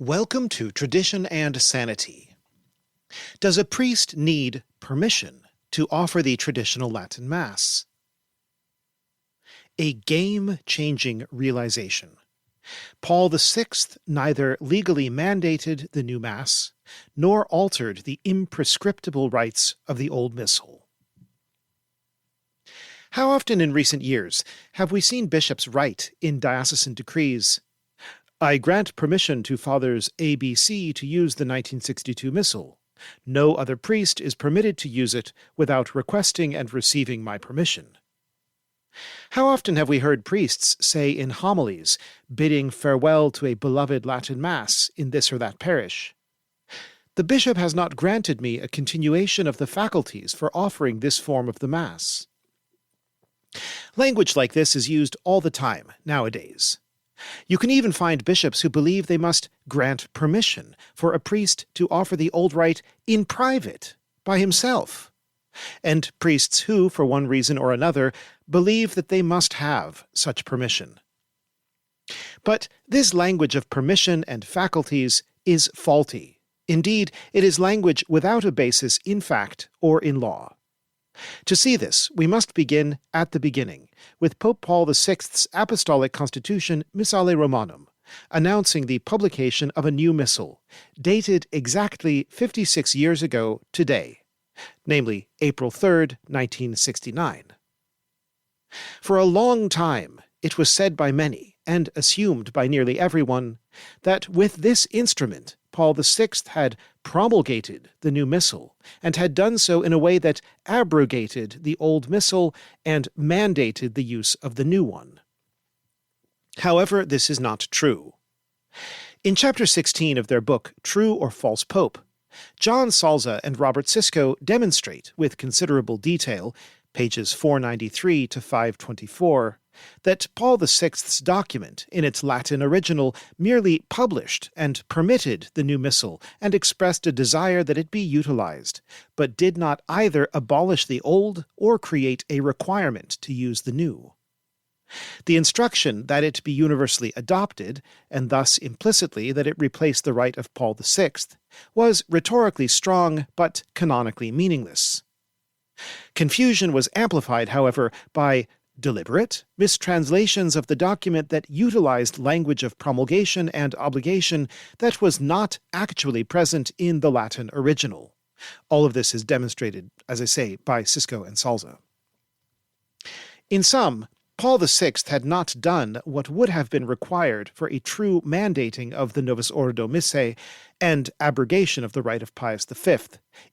Welcome to Tradition and Sanity. Does a priest need permission to offer the traditional Latin Mass? A game-changing realization. Paul VI neither legally mandated the new Mass nor altered the imprescriptible rites of the old Missal. How often in recent years have we seen bishops write in diocesan decrees, "I grant permission to Fathers ABC to use the 1962 Missal. No other priest is permitted to use it without requesting and receiving my permission." How often have we heard priests say in homilies, bidding farewell to a beloved Latin Mass in this or that parish, "The bishop has not granted me a continuation of the faculties for offering this form of the Mass." Language like this is used all the time nowadays. You can even find bishops who believe they must grant permission for a priest to offer the old rite in private, by himself, and priests who, for one reason or another, believe that they must have such permission. But this language of permission and faculties is faulty. Indeed, it is language without a basis in fact or in law. To see this, we must begin at the beginning, with Pope Paul VI's apostolic constitution Missale Romanum, announcing the publication of a new missal, dated exactly 56 years ago today, namely April 3rd, 1969. For a long time, it was said by many, and assumed by nearly everyone, that with this instrument Paul VI had promulgated the new missal, and had done so in a way that abrogated the old missal and mandated the use of the new one. However, this is not true. In Chapter 16 of their book, True or False Pope, John Salza and Robert Sisko demonstrate with considerable detail, pages 493 to 524, that Paul VI's document, in its Latin original, merely published and permitted the new missal and expressed a desire that it be utilized, but did not either abolish the old or create a requirement to use the new. The instruction that it be universally adopted, and thus implicitly that it replace the rite of Paul VI, was rhetorically strong but canonically meaningless. Confusion was amplified, however, by deliberate mistranslations of the document that utilized language of promulgation and obligation that was not actually present in the Latin original. All of this is demonstrated, as I say, by Sisko and Salza. In sum, Paul VI had not done what would have been required for a true mandating of the Novus Ordo Missae and abrogation of the rite of Pius V,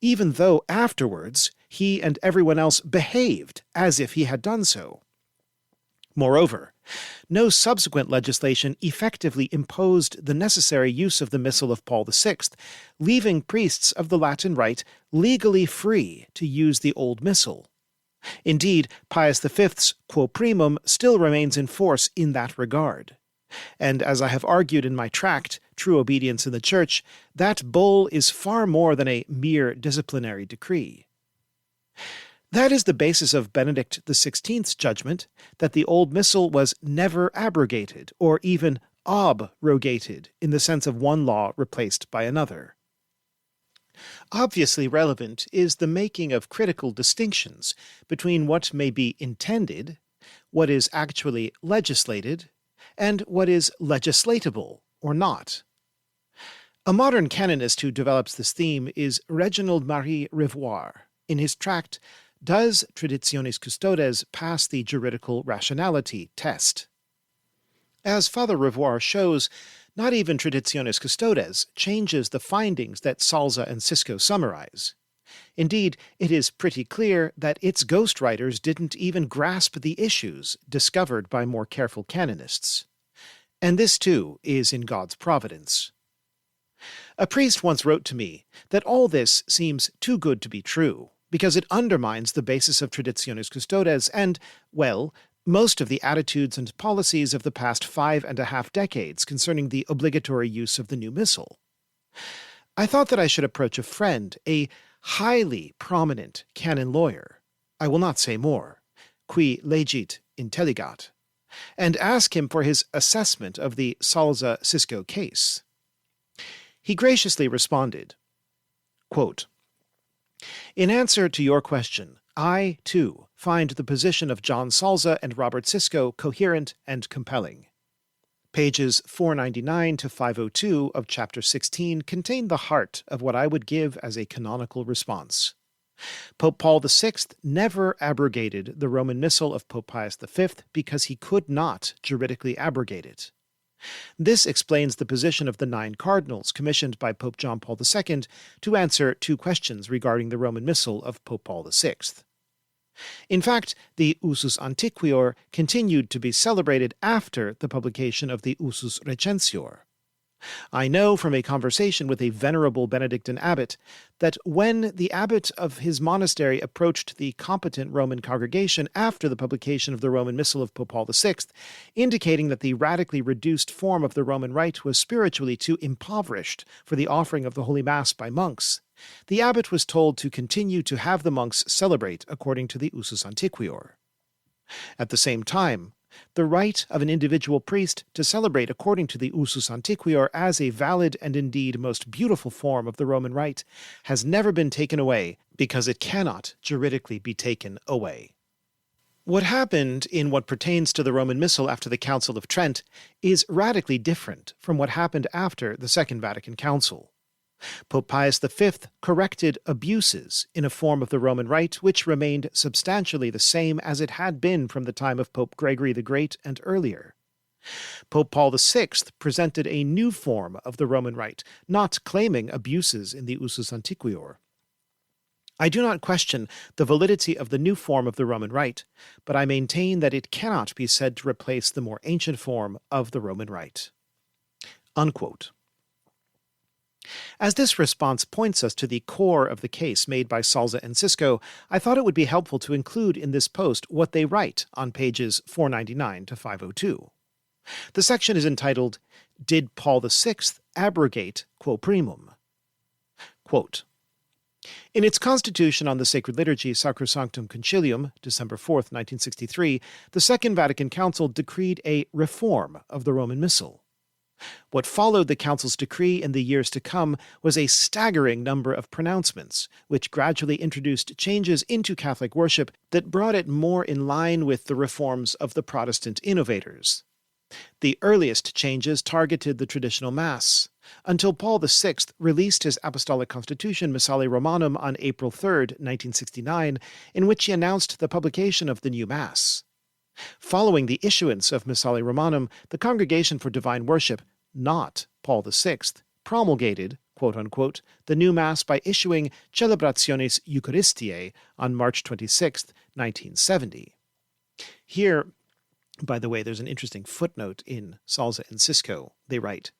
even though afterwards he and everyone else behaved as if he had done so. Moreover, no subsequent legislation effectively imposed the necessary use of the Missal of Paul VI, leaving priests of the Latin Rite legally free to use the old Missal. Indeed, Pius V's quo primum still remains in force in that regard. And as I have argued in my tract, True Obedience in the Church, that bull is far more than a mere disciplinary decree. That is the basis of Benedict XVI's judgment that the old missal was never abrogated, or even abrogated, in the sense of one law replaced by another. Obviously relevant is the making of critical distinctions between what may be intended, what is actually legislated, and what is legislatable or not. A modern canonist who develops this theme is Reginald Marie Rivoire, in his tract Does Traditionis Custodes Pass the Juridical Rationality Test? As Father Rivoire shows, not even Traditionis Custodes changes the findings that Salza and Sisko summarize. Indeed, it is pretty clear that its ghostwriters didn't even grasp the issues discovered by more careful canonists. And this, too, is in God's providence. A priest once wrote to me that all this seems too good to be true, because it undermines the basis of Traditionis Custodes and, well, most of the attitudes and policies of the past 5.5 decades concerning the obligatory use of the new missal. I thought that I should approach a friend, a highly prominent canon lawyer, I will not say more, qui legit intelligat, and ask him for his assessment of the Salza-Sisko case. He graciously responded, quote, "In answer to your question, I, too, find the position of John Salza and Robert Cisco coherent and compelling." Pages 499 to 502 of Chapter 16 contain the heart of what I would give as a canonical response. Pope Paul VI never abrogated the Roman Missal of Pope Pius V because he could not juridically abrogate it. This explains the position of the 9 cardinals commissioned by Pope John Paul II to answer 2 questions regarding the Roman Missal of Pope Paul VI. In fact, the usus antiquior continued to be celebrated after the publication of the usus recentior. I know from a conversation with a venerable Benedictine abbot that when the abbot of his monastery approached the competent Roman congregation after the publication of the Roman Missal of Pope Paul VI, indicating that the radically reduced form of the Roman Rite was spiritually too impoverished for the offering of the Holy Mass by monks, the abbot was told to continue to have the monks celebrate according to the usus antiquior. At the same time, the right of an individual priest to celebrate according to the usus antiquior as a valid and indeed most beautiful form of the Roman Rite has never been taken away because it cannot juridically be taken away. What happened in what pertains to the Roman Missal after the Council of Trent is radically different from what happened after the Second Vatican Council. Pope Pius V corrected abuses in a form of the Roman Rite which remained substantially the same as it had been from the time of Pope Gregory the Great and earlier. Pope Paul VI presented a new form of the Roman Rite, not claiming abuses in the usus antiquior. I do not question the validity of the new form of the Roman Rite, but I maintain that it cannot be said to replace the more ancient form of the Roman Rite." Unquote. As this response points us to the core of the case made by Salza and Cisco, I thought it would be helpful to include in this post what they write on pages 499 to 502. The section is entitled, "Did Paul VI Abrogate Quo Primum?" Quote, "In its constitution on the sacred liturgy Sacrosanctum Concilium, December 4, 1963, the Second Vatican Council decreed a reform of the Roman Missal. What followed the Council's decree in the years to come was a staggering number of pronouncements, which gradually introduced changes into Catholic worship that brought it more in line with the reforms of the Protestant innovators. The earliest changes targeted the traditional Mass, until Paul VI released his apostolic constitution Missale Romanum on April 3, 1969, in which he announced the publication of the new Mass. Following the issuance of Missale Romanum, the Congregation for Divine Worship, not Paul VI, promulgated, quote-unquote, the new Mass by issuing Celebrationes Eucharistiae on March 26, 1970. Here, by the way, there's an interesting footnote in Salza and Cisco. They write,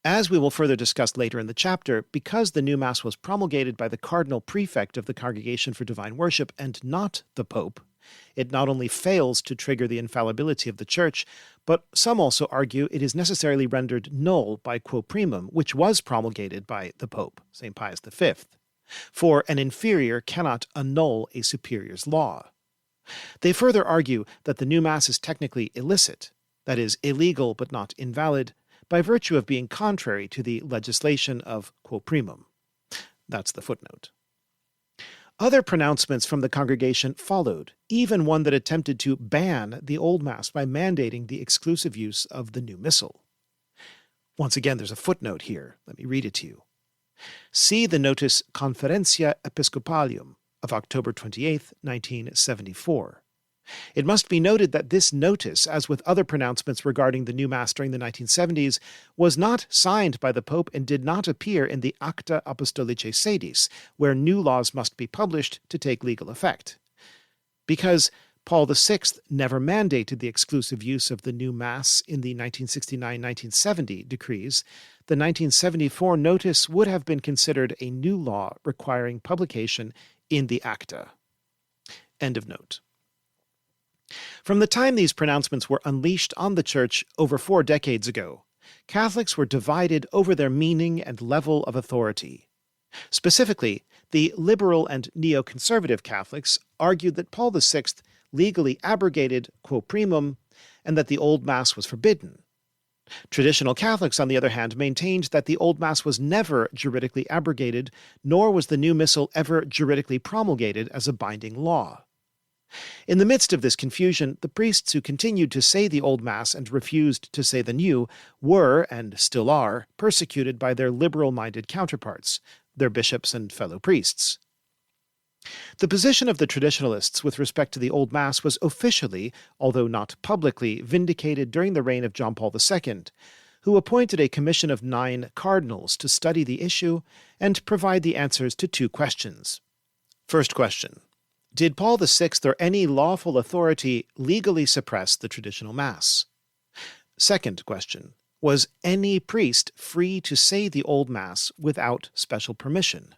"As we will further discuss later in the chapter, because the new Mass was promulgated by the Cardinal Prefect of the Congregation for Divine Worship and not the Pope, it not only fails to trigger the infallibility of the Church, but some also argue it is necessarily rendered null by Quo Primum, which was promulgated by the Pope, St. Pius V. For an inferior cannot annul a superior's law. They further argue that the new Mass is technically illicit, that is, illegal but not invalid, by virtue of being contrary to the legislation of Quo Primum." That's the footnote. Other pronouncements from the congregation followed, even one that attempted to ban the Old Mass by mandating the exclusive use of the new Missal. Once again, there's a footnote here. Let me read it to you. See the notice Conferentia Episcopalium of October 28, 1974. It must be noted that this notice, as with other pronouncements regarding the new Mass during the 1970s, was not signed by the Pope and did not appear in the Acta Apostolicae Sedis, where new laws must be published to take legal effect. Because Paul VI never mandated the exclusive use of the new Mass in the 1969-1970 decrees, the 1974 notice would have been considered a new law requiring publication in the Acta. End of note. From the time these pronouncements were unleashed on the Church over 4 decades ago, Catholics were divided over their meaning and level of authority. Specifically, the liberal and neoconservative Catholics argued that Paul VI legally abrogated Quo Primum and that the Old Mass was forbidden. Traditional Catholics, on the other hand, maintained that the Old Mass was never juridically abrogated, nor was the new missal ever juridically promulgated as a binding law. In the midst of this confusion, the priests who continued to say the Old Mass and refused to say the New were, and still are, persecuted by their liberal-minded counterparts, their bishops and fellow priests. The position of the traditionalists with respect to the Old Mass was officially, although not publicly, vindicated during the reign of John Paul II, who appointed a commission of 9 cardinals to study the issue and provide the answers to 2 questions. First question: did Paul VI or any lawful authority legally suppress the traditional Mass? Second question: was any priest free to say the Old Mass without special permission?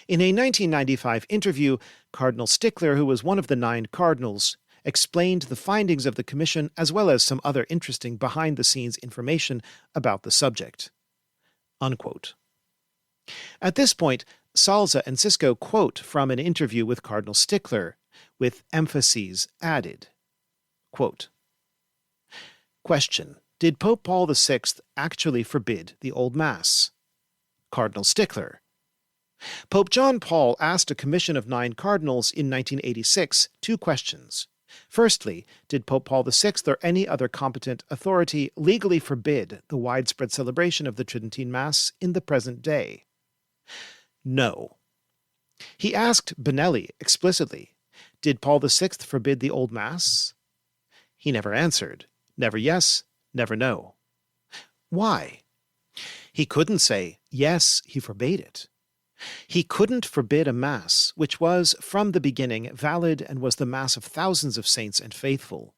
In a 1995 interview, Cardinal Stickler, who was one of the 9 cardinals, explained the findings of the commission as well as some other interesting behind-the-scenes information about the subject. Unquote. At this point, Salza and Cisco quote from an interview with Cardinal Stickler, with emphases added. Quote, question: did Pope Paul VI actually forbid the Old Mass? Cardinal Stickler: Pope John Paul asked a commission of 9 cardinals in 1986 2 questions. Firstly, did Pope Paul VI or any other competent authority legally forbid the widespread celebration of the Tridentine Mass in the present day? No. He asked Benelli explicitly, did Paul VI forbid the Old Mass? He never answered. Never yes, never no. Why? He couldn't say, yes, he forbade it. He couldn't forbid a Mass which was, from the beginning, valid and was the Mass of thousands of saints and faithful.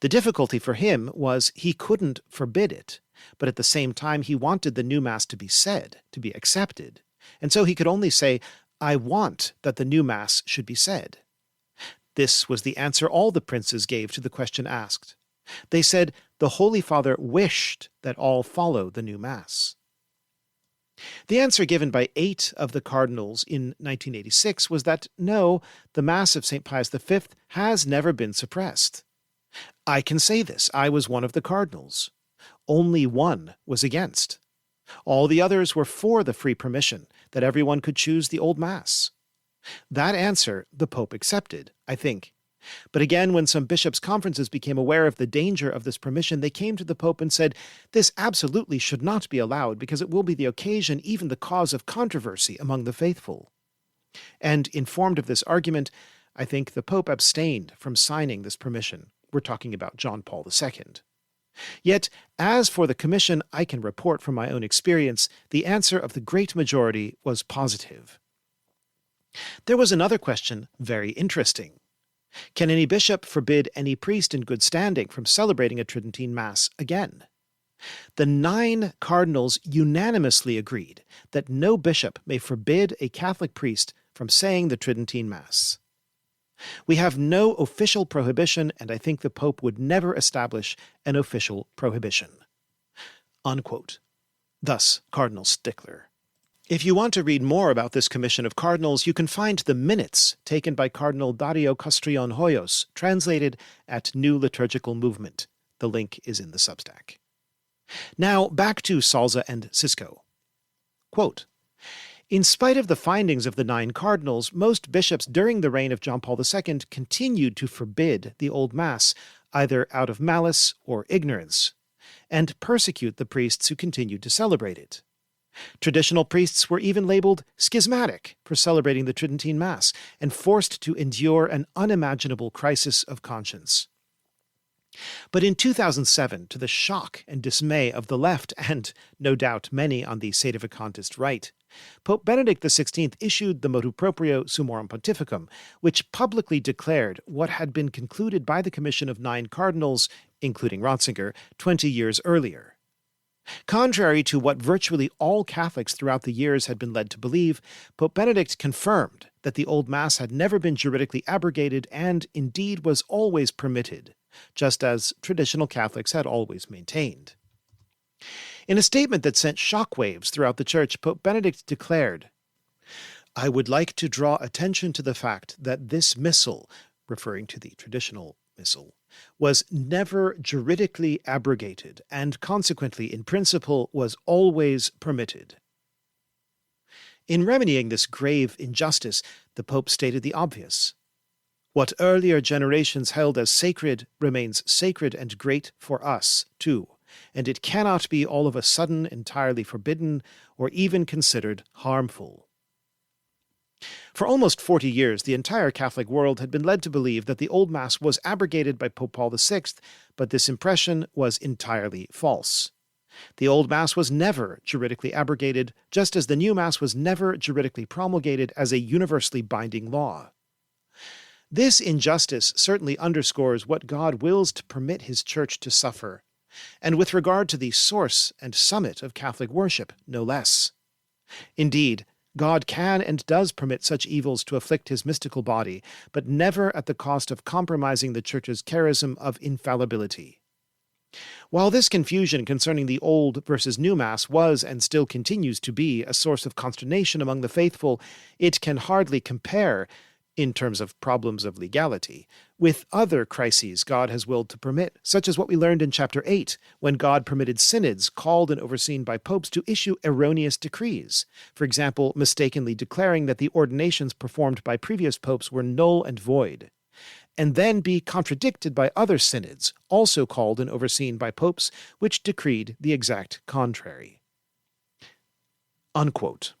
The difficulty for him was he couldn't forbid it, but at the same time he wanted the new Mass to be said, to be accepted, and so he could only say, I want that the new Mass should be said. This was the answer all the princes gave to the question asked. They said the Holy Father wished that all follow the new Mass. The answer given by 8 of the cardinals in 1986 was that no, the Mass of St. Pius V has never been suppressed. I can say this, I was one of the cardinals. Only one was against. All the others were for the free permission, that everyone could choose the Old Mass. That answer the Pope accepted, I think. But again, when some bishops' conferences became aware of the danger of this permission, they came to the Pope and said, this absolutely should not be allowed because it will be the occasion, even the cause of controversy among the faithful. And informed of this argument, I think the Pope abstained from signing this permission. We're talking about John Paul II. Yet, as for the commission, I can report from my own experience, the answer of the great majority was positive. There was another question, very interesting. Can any bishop forbid any priest in good standing from celebrating a Tridentine Mass again? The 9 cardinals unanimously agreed that no bishop may forbid a Catholic priest from saying the Tridentine Mass. We have no official prohibition, and I think the Pope would never establish an official prohibition. Unquote. Thus, Cardinal Stickler. If you want to read more about this commission of cardinals, you can find the minutes taken by Cardinal Dario Castrillon Hoyos, translated at New Liturgical Movement. The link is in the Substack. Now, back to Salza and Cisco. Quote, in spite of the findings of the 9 cardinals, most bishops during the reign of John Paul II continued to forbid the Old Mass, either out of malice or ignorance, and persecute the priests who continued to celebrate it. Traditional priests were even labeled schismatic for celebrating the Tridentine Mass and forced to endure an unimaginable crisis of conscience. But in 2007, to the shock and dismay of the left and, no doubt, many on the sedevacantist right, Pope Benedict XVI issued the motu proprio Summorum Pontificum, which publicly declared what had been concluded by the Commission of 9 cardinals, including Ratzinger, 20 years earlier. Contrary to what virtually all Catholics throughout the years had been led to believe, Pope Benedict confirmed that the Old Mass had never been juridically abrogated and, indeed, was always permitted, just as traditional Catholics had always maintained. In a statement that sent shockwaves throughout the Church, Pope Benedict declared, I would like to draw attention to the fact that this missal, referring to the traditional missal, was never juridically abrogated and consequently in principle was always permitted. In remedying this grave injustice, the Pope stated the obvious. What earlier generations held as sacred remains sacred and great for us, too, and it cannot be all of a sudden entirely forbidden or even considered harmful. For almost 40 years, the entire Catholic world had been led to believe that the Old Mass was abrogated by Pope Paul VI, but this impression was entirely false. The Old Mass was never juridically abrogated, just as the New Mass was never juridically promulgated as a universally binding law. This injustice certainly underscores what God wills to permit His Church to suffer, and with regard to the source and summit of Catholic worship, no less. Indeed, God can and does permit such evils to afflict His mystical body, but never at the cost of compromising the Church's charism of infallibility. While this confusion concerning the Old versus New Mass was and still continues to be a source of consternation among the faithful, it can hardly compare, in terms of problems of legality, with other crises God has willed to permit, such as what we learned in chapter 8, when God permitted synods called and overseen by popes to issue erroneous decrees, for example, mistakenly declaring that the ordinations performed by previous popes were null and void, and then be contradicted by other synods, also called and overseen by popes, which decreed the exact contrary. Unquote.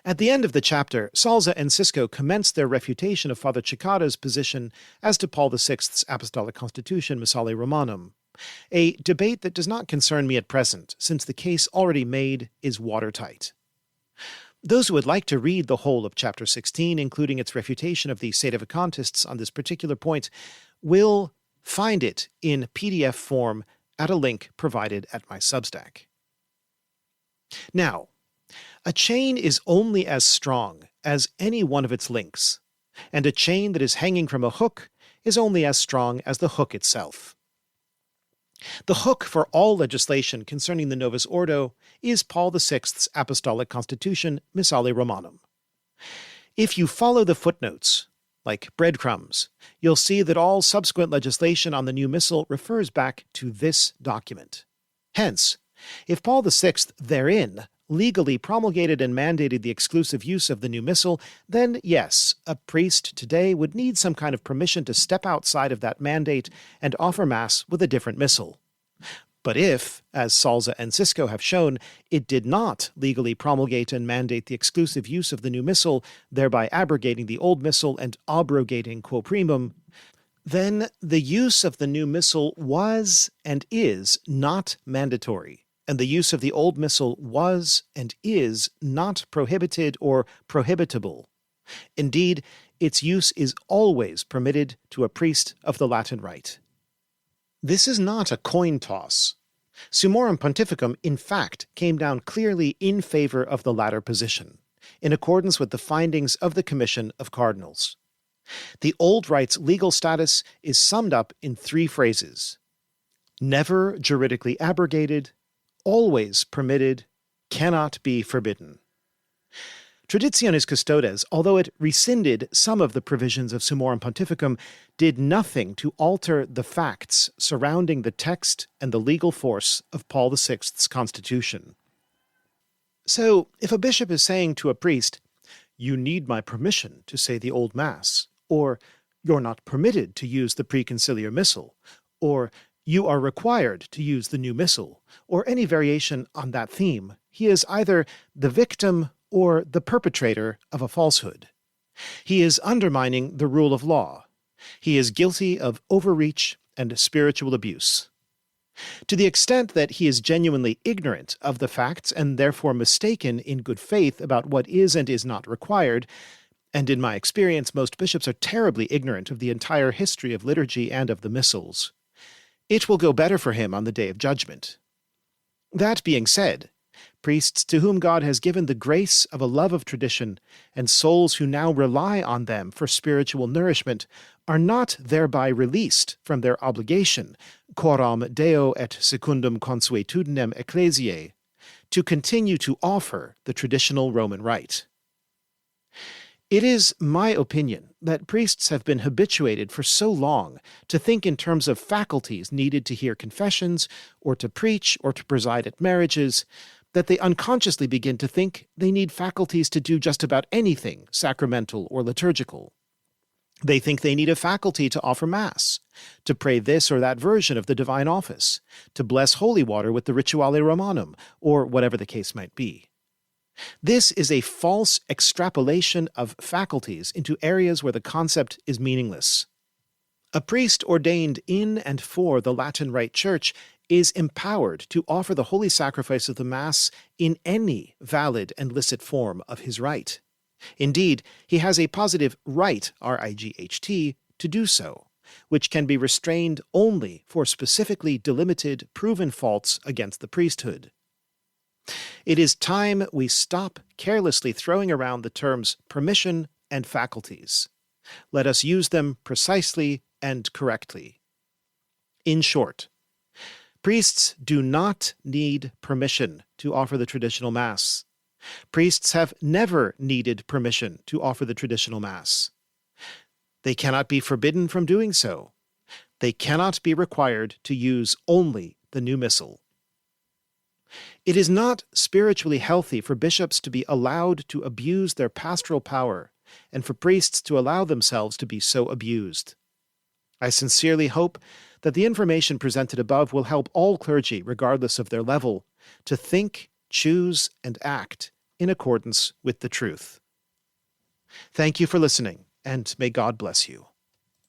At the end of the chapter, Salza and Cisco commenced their refutation of Father Cicada's position as to Paul VI's apostolic constitution, Missale Romanum, a debate that does not concern me at present, since the case already made is watertight. Those who would like to read the whole of chapter 16, including its refutation of the sedevacantists on this particular point, will find it in PDF form at a link provided at my Substack. Now, a chain is only as strong as any one of its links, and a chain that is hanging from a hook is only as strong as the hook itself. The hook for all legislation concerning the Novus Ordo is Paul VI's apostolic constitution, Missale Romanum. If you follow the footnotes, like breadcrumbs, you'll see that all subsequent legislation on the new missal refers back to this document. Hence, if Paul VI therein legally promulgated and mandated the exclusive use of the new missal, then yes, a priest today would need some kind of permission to step outside of that mandate and offer Mass with a different missal. But if, as Salza and Cisco have shown, it did not legally promulgate and mandate the exclusive use of the new missal, thereby abrogating the old missal and abrogating quo primum, then the use of the new missal was and is not mandatory, and the use of the old missal was and is not prohibited or prohibitable. Indeed, its use is always permitted to a priest of the Latin Rite. This is not a coin toss. Summorum Pontificum, in fact, came down clearly in favor of the latter position, in accordance with the findings of the Commission of Cardinals. The Old Rite's legal status is summed up in 3 phrases: never juridically abrogated, always permitted, cannot be forbidden. Traditionis Custodes, although it rescinded some of the provisions of Summorum Pontificum, did nothing to alter the facts surrounding the text and the legal force of Paul VI's constitution. So, if a bishop is saying to a priest, "You need my permission to say the Old Mass," or "You're not permitted to use the preconciliar missal," or "You are required to use the new missal," or any variation on that theme, he is either the victim or the perpetrator of a falsehood. He is undermining the rule of law. He is guilty of overreach and spiritual abuse. To the extent that he is genuinely ignorant of the facts and therefore mistaken in good faith about what is and is not required, and in my experience most bishops are terribly ignorant of the entire history of liturgy and of the missals, it will go better for him on the day of judgment. That being said, priests to whom God has given the grace of a love of tradition, and souls who now rely on them for spiritual nourishment, are not thereby released from their obligation, quoram Deo et secundum consuetudinem ecclesiae, to continue to offer the traditional Roman rite. It is my opinion that priests have been habituated for so long to think in terms of faculties needed to hear confessions, or to preach, or to preside at marriages, that they unconsciously begin to think they need faculties to do just about anything sacramental or liturgical. They think they need a faculty to offer Mass, to pray this or that version of the divine office, to bless holy water with the Rituale Romanum, or whatever the case might be. This is a false extrapolation of faculties into areas where the concept is meaningless. A priest ordained in and for the Latin Rite Church is empowered to offer the holy sacrifice of the Mass in any valid and licit form of his rite. Indeed, he has a positive right, R-I-G-H-T, to do so, which can be restrained only for specifically delimited, proven faults against the priesthood. It is time we stop carelessly throwing around the terms permission and faculties. Let us use them precisely and correctly. In short, priests do not need permission to offer the traditional Mass. Priests have never needed permission to offer the traditional Mass. They cannot be forbidden from doing so. They cannot be required to use only the new missal. It is not spiritually healthy for bishops to be allowed to abuse their pastoral power, and for priests to allow themselves to be so abused. I sincerely hope that the information presented above will help all clergy, regardless of their level, to think, choose, and act in accordance with the truth. Thank you for listening, and may God bless you.